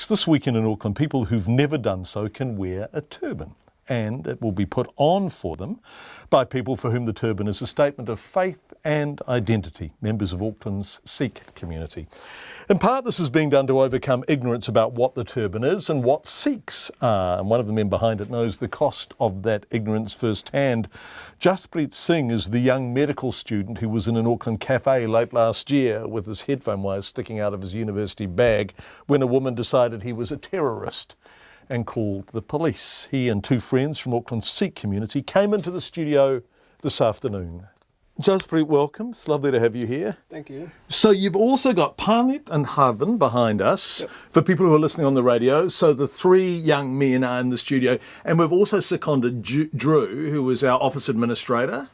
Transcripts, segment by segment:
This weekend in Auckland, people who've never done so can wear a turban, and it will be put on for them by people for whom the turban is a statement of faith and identity, members of Auckland's Sikh community. In part, this is being done to overcome ignorance about what the turban is and what Sikhs are, and one of the men behind it knows the cost of that ignorance firsthand. Jaspreet Singh is the young medical student who was in an Auckland cafe late last year with his headphone wires sticking out of his university bag when a woman decided he was a terrorist and called the police. He and two friends from Auckland's Sikh community came into the studio this afternoon. Jaspreet, welcome. It's lovely to have you here. Thank you. So you've also got Untitled Chapter behind us, for people who are listening on the radio. So the three young men are in the studio, and we've also seconded Drew, who is our office administrator.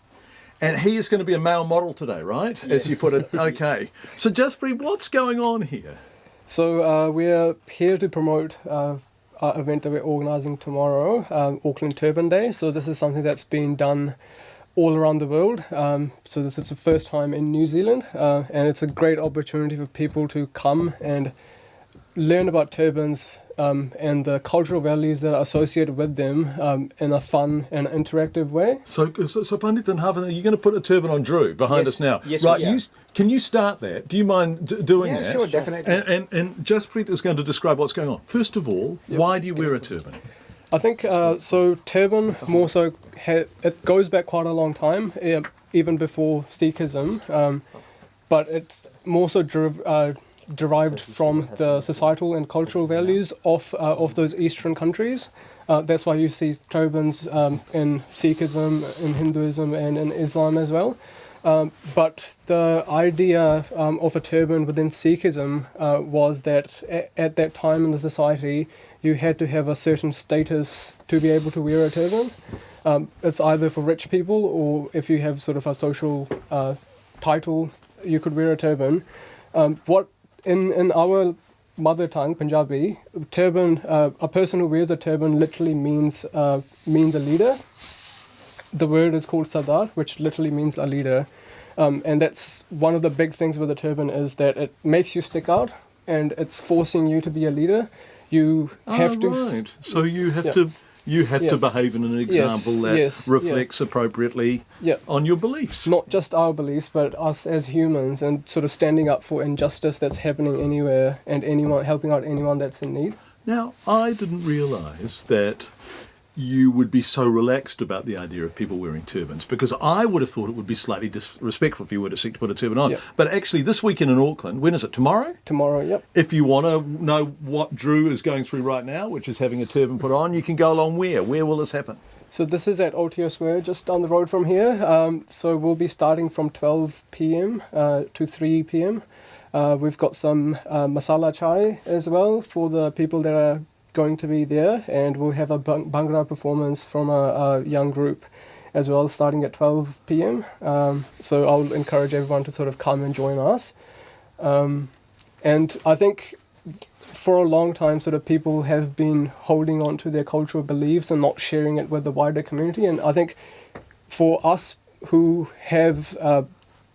And he is going to be a male model today, right? Yes. As you put it. Okay. So Jaspreet, what's going on here? So we're here to promote our event that we're organising tomorrow, Auckland Turban Day. So this is something that's been done all around the world. So this is the first time in New Zealand, and it's a great opportunity for people to come and learn about turbans and the cultural values that are associated with them in a fun and interactive way. So Pandit and Havan, are you going to put a turban on Drew behind us now? Yes, right. Can you start that? Do you mind doing that? Yeah, sure, definitely. And Jaspreet is going to describe what's going on. First of all, why do you wear a turban? I think so. Turban more so it goes back quite a long time, even before Sikhism, but it's more so derived from the societal and cultural values of those Eastern countries. That's why you see turbans in Sikhism, in Hinduism, and in Islam as well. But the idea of a turban within Sikhism was that at that time in the society, you had to have a certain status to be able to wear a turban. It's either for rich people, or if you have sort of a social title, you could wear a turban. What in our mother tongue, Punjabi, turban, a person who wears a turban literally means a leader. The word is called Sardar, which literally means a leader. And that's one of the big things with a turban, is that it makes you stick out, and it's forcing you to be a leader. You have to. Right. So you have to. You have to behave in an example that reflects appropriately on your beliefs. Not just our beliefs, but us as humans, and sort of standing up for injustice that's happening anywhere, and helping out anyone that's in need. Now, I didn't realise that you would be so relaxed about the idea of people wearing turbans, because I would have thought it would be slightly disrespectful if you were to seek to put a turban on. Yep. But actually, this weekend in Auckland, when is it? Tomorrow? Tomorrow, yep. If you want to know what Drew is going through right now, which is having a turban put on, you can go along where? Where will this happen? So this is at OTO Square, just down the road from here. So we'll be starting from 12 p.m. To 3 p.m. We've got some masala chai as well for the people that are going to be there, and we'll have a Bhangra performance from a young group as well, starting at 12 p.m. So I'll encourage everyone to sort of come and join us. And I think for a long time, sort of people have been holding on to their cultural beliefs and not sharing it with the wider community. And I think for us who have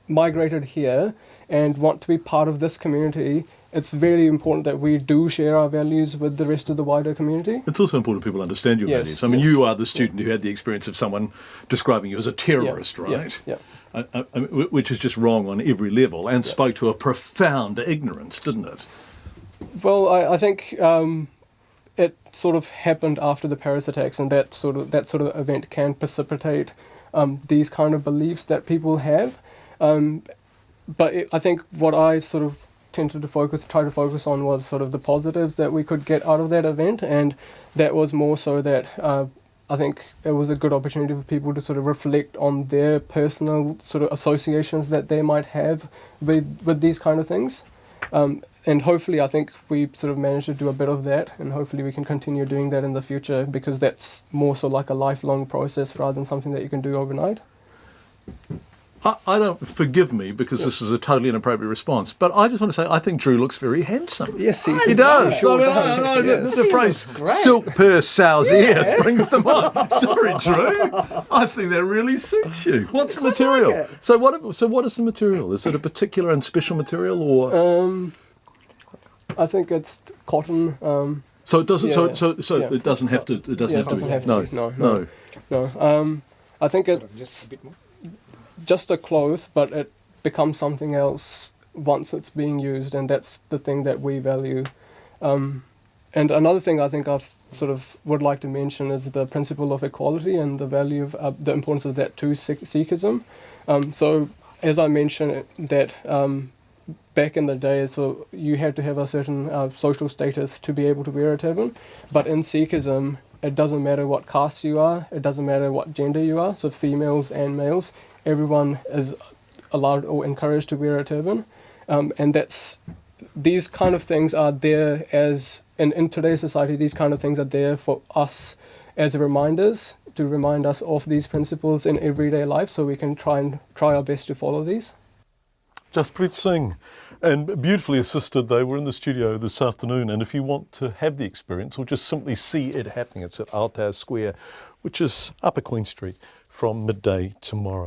migrated here and want to be part of this community, it's very important that we do share our values with the rest of the wider community. It's also important people understand your values. I mean, you are the student who had the experience of someone describing you as a terrorist, right? Yeah. Which is just wrong on every level, and spoke to a profound ignorance, didn't it? Well, I think it sort of happened after the Paris attacks, and that sort of event can precipitate these kind of beliefs that people have. But I think what I sort of tended to try to focus on was sort of the positives that we could get out of that event, and that was more so that I think it was a good opportunity for people to sort of reflect on their personal sort of associations that they might have with these kind of things. And hopefully I think we sort of managed to do a bit of that, and hopefully we can continue doing that in the future, because that's more so like a lifelong process rather than something that you can do overnight. I don't, forgive me, because this is a totally inappropriate response, but I just want to say I think Drew looks very handsome. Yes, he does. Sure does. The phrase "silk purse sows ear" springs to mind. Sorry, Drew. I think that really suits you. What's the material? Like it. So what is the material? Is it a particular and special material, or? I think it's cotton. So it doesn't. Yeah, So yeah. it doesn't have to. It doesn't Yeah, have it to. doesn't No, have to be. no. No. I think it's just a cloth, but it becomes something else once it's being used, and that's the thing that we value. And another thing I think I've sort of would like to mention is the principle of equality and the value of the importance of that to Sikhism. So as I mentioned, that back in the day, so you had to have a certain social status to be able to wear a turban, but in Sikhism, it doesn't matter what caste you are, it doesn't matter what gender you are, so females and males, everyone is allowed or encouraged to wear a turban, and these kind of things are there as, in today's society, these kind of things are there for us as reminders, to remind us of these principles in everyday life, so we can try our best to follow these. Jaspreet Singh, and beautifully assisted. They were in the studio this afternoon, and if you want to have the experience or just simply see it happening, it's at Aotearoa Square, which is Upper Queen Street, from midday tomorrow.